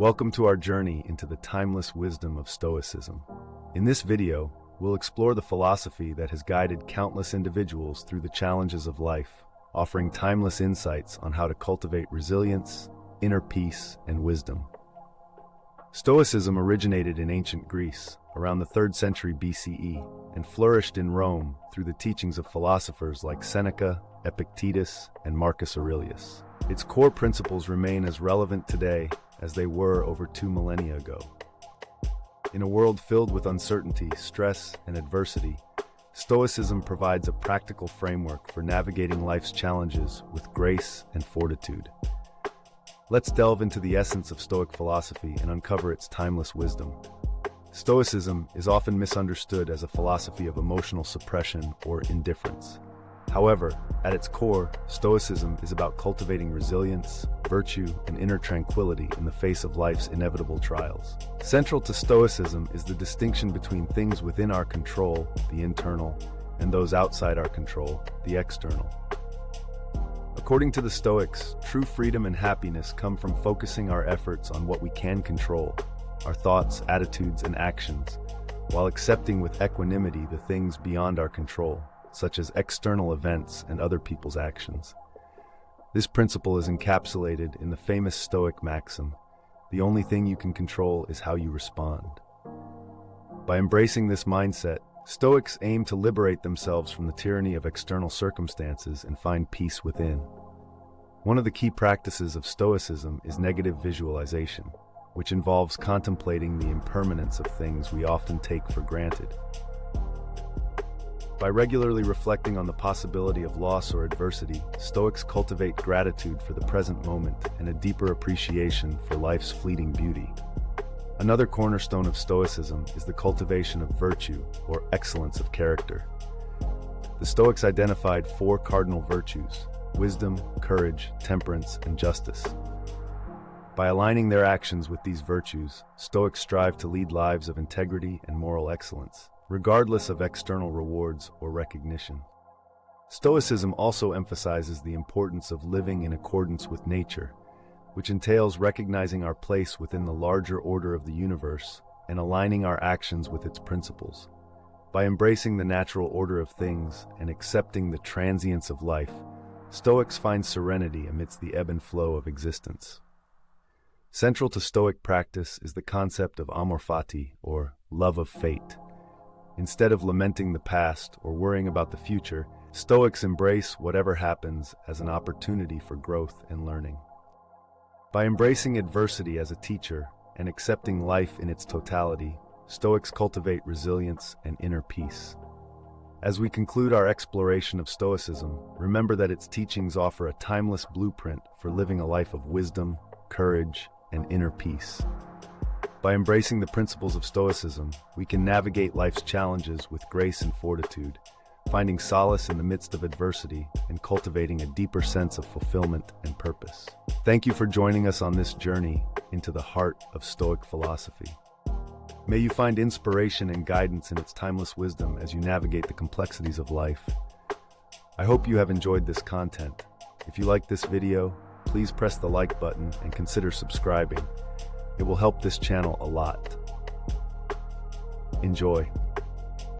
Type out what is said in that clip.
Welcome to our journey into the timeless wisdom of Stoicism. In this video, we'll explore the philosophy that has guided countless individuals through the challenges of life, offering timeless insights on how to cultivate resilience, inner peace, and wisdom. Stoicism originated in ancient Greece, around the 3rd century BCE, and flourished in Rome through the teachings of philosophers like Seneca, Epictetus, and Marcus Aurelius. Its core principles remain as relevant today as they were over 2 millennia ago. In a world filled with uncertainty, stress, and adversity, Stoicism provides a practical framework for navigating life's challenges with grace and fortitude. Let's delve into the essence of Stoic philosophy and uncover its timeless wisdom. Stoicism is often misunderstood as a philosophy of emotional suppression or indifference. However, at its core, Stoicism is about cultivating resilience, virtue, and inner tranquility in the face of life's inevitable trials. Central to Stoicism is the distinction between things within our control, the internal, and those outside our control, the external. According to the Stoics, true freedom and happiness come from focusing our efforts on what we can control, our thoughts, attitudes, and actions, while accepting with equanimity the things beyond our control, such as external events and other people's actions. This principle is encapsulated in the famous Stoic maxim, "The only thing you can control is how you respond." By embracing this mindset, Stoics aim to liberate themselves from the tyranny of external circumstances and find peace within. One of the key practices of Stoicism is negative visualization, which involves contemplating the impermanence of things we often take for granted. By regularly reflecting on the possibility of loss or adversity, Stoics cultivate gratitude for the present moment and a deeper appreciation for life's fleeting beauty. Another cornerstone of Stoicism is the cultivation of virtue, or excellence of character. The Stoics identified 4 cardinal virtues: wisdom, courage, temperance, and justice. By aligning their actions with these virtues, Stoics strive to lead lives of integrity and moral excellence, regardless of external rewards or recognition. Stoicism also emphasizes the importance of living in accordance with nature, which entails recognizing our place within the larger order of the universe and aligning our actions with its principles. By embracing the natural order of things and accepting the transience of life, Stoics find serenity amidst the ebb and flow of existence. Central to Stoic practice is the concept of amor fati, or love of fate. Instead of lamenting the past or worrying about the future, Stoics embrace whatever happens as an opportunity for growth and learning. By embracing adversity as a teacher and accepting life in its totality, Stoics cultivate resilience and inner peace. As we conclude our exploration of Stoicism, remember that its teachings offer a timeless blueprint for living a life of wisdom, courage, and inner peace. By embracing the principles of Stoicism, we can navigate life's challenges with grace and fortitude, finding solace in the midst of adversity and cultivating a deeper sense of fulfillment and purpose. Thank you for joining us on this journey into the heart of Stoic philosophy. May you find inspiration and guidance in its timeless wisdom as you navigate the complexities of life. I hope you have enjoyed this content. If you like this video, please press the like button and consider subscribing. It will help this channel a lot. Enjoy.